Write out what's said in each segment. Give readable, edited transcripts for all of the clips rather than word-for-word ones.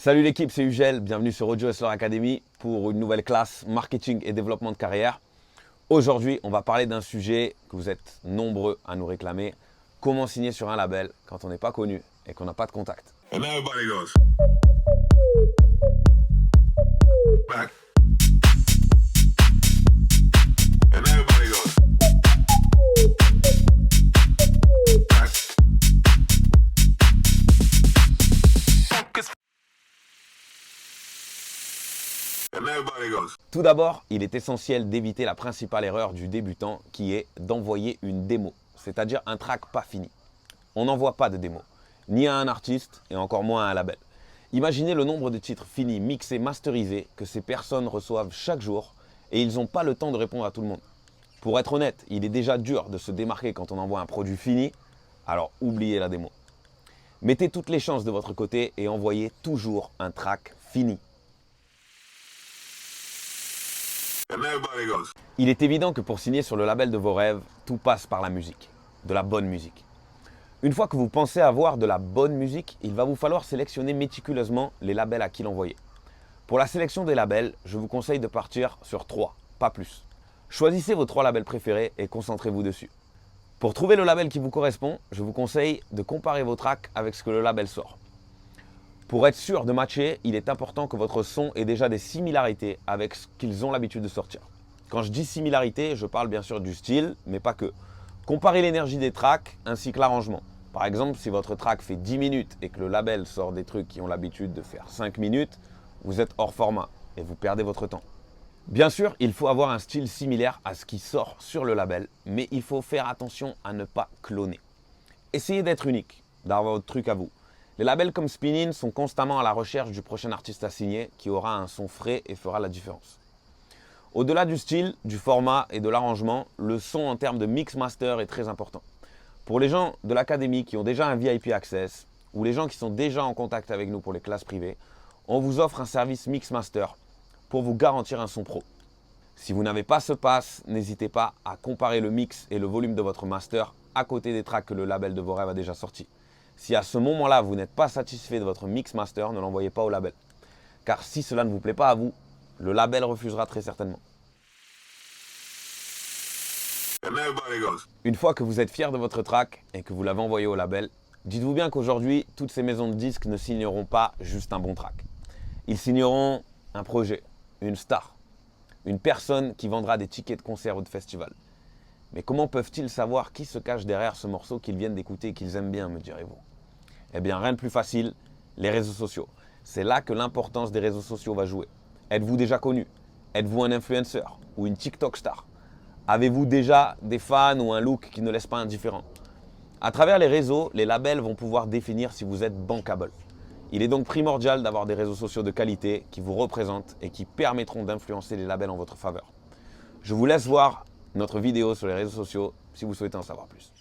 Salut l'équipe, c'est Ugel, bienvenue sur Audio Hustler Academy pour une nouvelle classe marketing et développement de carrière. Aujourd'hui, on va parler d'un sujet que vous êtes nombreux à nous réclamer. Comment signer sur un label quand on n'est pas connu et qu'on n'a pas de contact. And everybody goes back. And everybody goes back. Focus. And everybody goes. Tout d'abord, il est essentiel d'éviter la principale erreur du débutant qui est d'envoyer une démo, c'est-à-dire un track pas fini. On n'envoie pas de démo, ni à un artiste et encore moins à un label. Imaginez le nombre de titres finis, mixés, masterisés que ces personnes reçoivent chaque jour et ils n'ont pas le temps de répondre à tout le monde. Pour être honnête, il est déjà dur de se démarquer quand on envoie un produit fini, alors oubliez la démo. Mettez toutes les chances de votre côté et envoyez toujours un track fini. And everybody goes. Il est évident que pour signer sur le label de vos rêves, tout passe par la musique, de la bonne musique. Une fois que vous pensez avoir de la bonne musique, il va vous falloir sélectionner méticuleusement les labels à qui l'envoyer. Pour la sélection des labels, je vous conseille de partir sur 3, pas plus. Choisissez vos 3 labels préférés et concentrez-vous dessus. Pour trouver le label qui vous correspond, je vous conseille de comparer vos tracks avec ce que le label sort. Pour être sûr de matcher, il est important que votre son ait déjà des similarités avec ce qu'ils ont l'habitude de sortir. Quand je dis similarité, je parle bien sûr du style, mais pas que. Comparez l'énergie des tracks ainsi que l'arrangement. Par exemple, si votre track fait 10 minutes et que le label sort des trucs qui ont l'habitude de faire 5 minutes, vous êtes hors format et vous perdez votre temps. Bien sûr, il faut avoir un style similaire à ce qui sort sur le label, mais il faut faire attention à ne pas cloner. Essayez d'être unique, d'avoir votre truc à vous. Les labels comme Spin-In sont constamment à la recherche du prochain artiste à signer qui aura un son frais et fera la différence. Au-delà du style, du format et de l'arrangement, le son en termes de mix master est très important. Pour les gens de l'académie qui ont déjà un VIP Access ou les gens qui sont déjà en contact avec nous pour les classes privées, on vous offre un service mix master pour vous garantir un son pro. Si vous n'avez pas ce pass, n'hésitez pas à comparer le mix et le volume de votre master à côté des tracks que le label de vos rêves a déjà sortis. Si à ce moment-là, vous n'êtes pas satisfait de votre mix master, ne l'envoyez pas au label. Car si cela ne vous plaît pas à vous, le label refusera très certainement. And everybody goes. Une fois que vous êtes fier de votre track et que vous l'avez envoyé au label, dites-vous bien qu'aujourd'hui, toutes ces maisons de disques ne signeront pas juste un bon track. Ils signeront un projet, une star, une personne qui vendra des tickets de concert ou de festival. Mais comment peuvent-ils savoir qui se cache derrière ce morceau qu'ils viennent d'écouter et qu'ils aiment bien, me direz-vous? Eh bien, rien de plus facile, les réseaux sociaux. C'est là que l'importance des réseaux sociaux va jouer. Êtes-vous déjà connu? Êtes-vous un influenceur ou une TikTok star? Avez-vous déjà des fans ou un look qui ne laisse pas indifférent? À travers les réseaux, les labels vont pouvoir définir si vous êtes bankable. Il est donc primordial d'avoir des réseaux sociaux de qualité qui vous représentent et qui permettront d'influencer les labels en votre faveur. Je vous laisse voir notre vidéo sur les réseaux sociaux si vous souhaitez en savoir plus.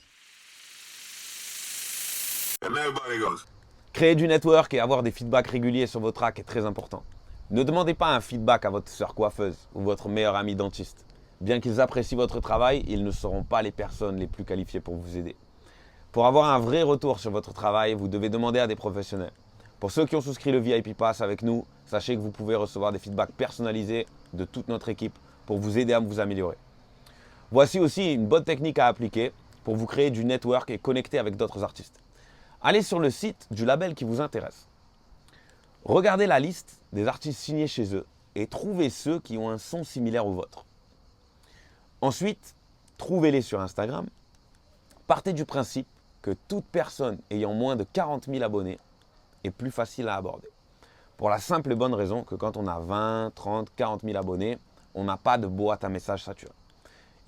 And everybody goes. Créer du network et avoir des feedbacks réguliers sur vos tracks est très important. Ne demandez pas un feedback à votre sœur coiffeuse ou votre meilleur ami dentiste. Bien qu'ils apprécient votre travail, ils ne seront pas les personnes les plus qualifiées pour vous aider. Pour avoir un vrai retour sur votre travail, vous devez demander à des professionnels. Pour ceux qui ont souscrit le VIP Pass avec nous, sachez que vous pouvez recevoir des feedbacks personnalisés de toute notre équipe pour vous aider à vous améliorer. Voici aussi une bonne technique à appliquer pour vous créer du network et connecter avec d'autres artistes. Allez sur le site du label qui vous intéresse. Regardez la liste des artistes signés chez eux et trouvez ceux qui ont un son similaire au vôtre. Ensuite, trouvez-les sur Instagram. Partez du principe que toute personne ayant moins de 40 000 abonnés est plus facile à aborder. Pour la simple et bonne raison que quand on a 20, 30, 40 000 abonnés, on n'a pas de boîte à messages saturée.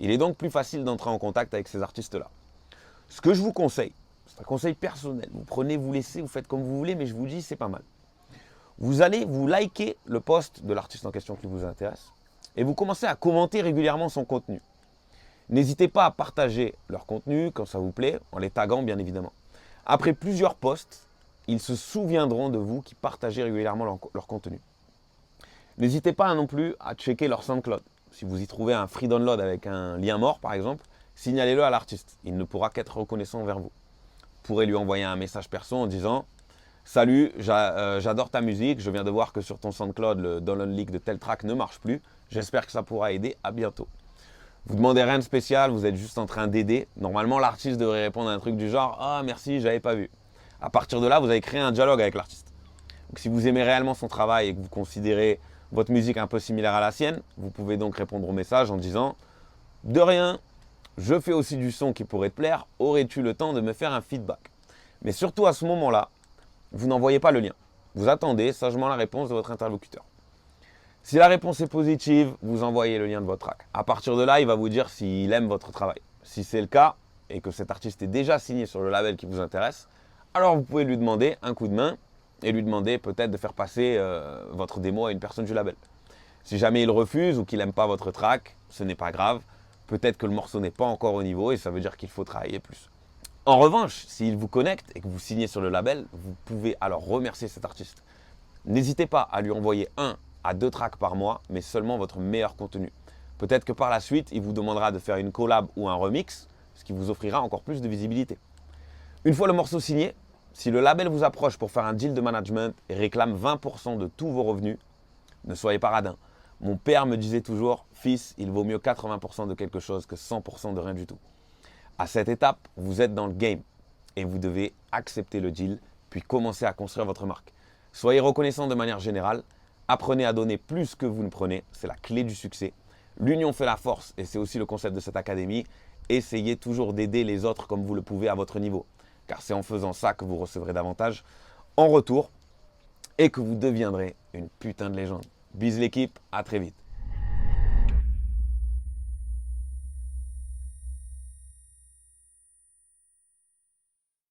Il est donc plus facile d'entrer en contact avec ces artistes-là. Ce que je vous conseille, c'est un conseil personnel. Vous prenez, vous laissez, vous faites comme vous voulez, mais je vous dis, c'est pas mal. Vous allez vous liker le post de l'artiste en question qui vous intéresse et vous commencez à commenter régulièrement son contenu. N'hésitez pas à partager leur contenu quand ça vous plaît, en les taguant bien évidemment. Après plusieurs posts, ils se souviendront de vous qui partagez régulièrement leur contenu. N'hésitez pas non plus à checker leur SoundCloud. Si vous y trouvez un free download avec un lien mort par exemple, signalez-le à l'artiste. Il ne pourra qu'être reconnaissant envers vous. Vous pourrez lui envoyer un message perso en disant Salut, j'adore ta musique, je viens de voir que sur ton SoundCloud, le download leak de tel track ne marche plus. J'espère que ça pourra aider, à bientôt. Vous demandez rien de spécial, vous êtes juste en train d'aider. Normalement, l'artiste devrait répondre à un truc du genre « Ah merci, j'avais pas vu ». À partir de là, vous avez créé un dialogue avec l'artiste. Donc si vous aimez réellement son travail et que vous considérez votre musique un peu similaire à la sienne, vous pouvez donc répondre au message en disant « De rien, je fais aussi du son qui pourrait te plaire, aurais-tu le temps de me faire un feedback ?» Mais surtout à ce moment-là, vous n'envoyez pas le lien. Vous attendez sagement la réponse de votre interlocuteur. Si la réponse est positive, vous envoyez le lien de votre track. À partir de là, il va vous dire s'il aime votre travail. Si c'est le cas et que cet artiste est déjà signé sur le label qui vous intéresse, alors vous pouvez lui demander un coup de main et lui demander peut-être de faire passer votre démo à une personne du label. Si jamais il refuse ou qu'il n'aime pas votre track, ce n'est pas grave. Peut-être que le morceau n'est pas encore au niveau et ça veut dire qu'il faut travailler plus. En revanche, s'il vous connecte et que vous signez sur le label, vous pouvez alors remercier cet artiste. N'hésitez pas à lui envoyer 1 à 2 tracks par mois, mais seulement votre meilleur contenu. Peut-être que par la suite, il vous demandera de faire une collab ou un remix, ce qui vous offrira encore plus de visibilité. Une fois le morceau signé, si le label vous approche pour faire un deal de management et réclame 20% de tous vos revenus, ne soyez pas radin. Mon père me disait toujours, fils, il vaut mieux 80% de quelque chose que 100% de rien du tout. À cette étape, vous êtes dans le game et vous devez accepter le deal, puis commencer à construire votre marque. Soyez reconnaissant de manière générale. Apprenez à donner plus que vous ne prenez, c'est la clé du succès. L'union fait la force et c'est aussi le concept de cette académie. Essayez toujours d'aider les autres comme vous le pouvez à votre niveau, car c'est en faisant ça que vous recevrez davantage en retour et que vous deviendrez une putain de légende. Bise l'équipe, à très vite.